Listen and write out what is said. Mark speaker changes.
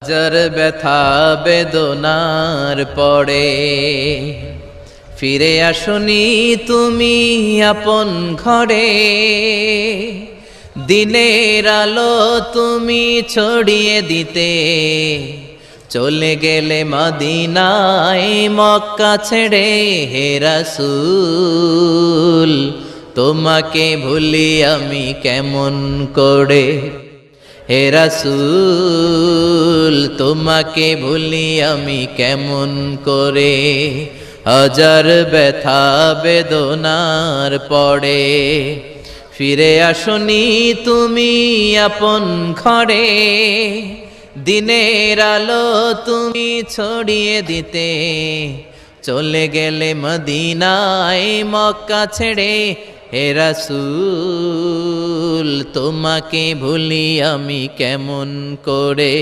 Speaker 1: হাজার ব্যথা বেদনার পরে ফিরে আসনি তুমি আপন ঘরে। দিনের আলো তুমি ছড়িয়ে দিতে চলে গেলে মদিনায় মক্কা ছেড়ে। হে রাসূল তোমাকে ভুলি আমি কেমন করে। হে রাসূল তোমাকে ভুলি আমি কেমন করে। হাজার ব্যথা বেদনার পরে ফিরে আসনি তুমি আপন ঘরে। দিনের আলো তুমি ছড়িয়ে দিতে চলে গেলে মদিনায় মক্কা ছেড়ে। হে রাসূল তোমাকে ভুলি আমি কেমন করে।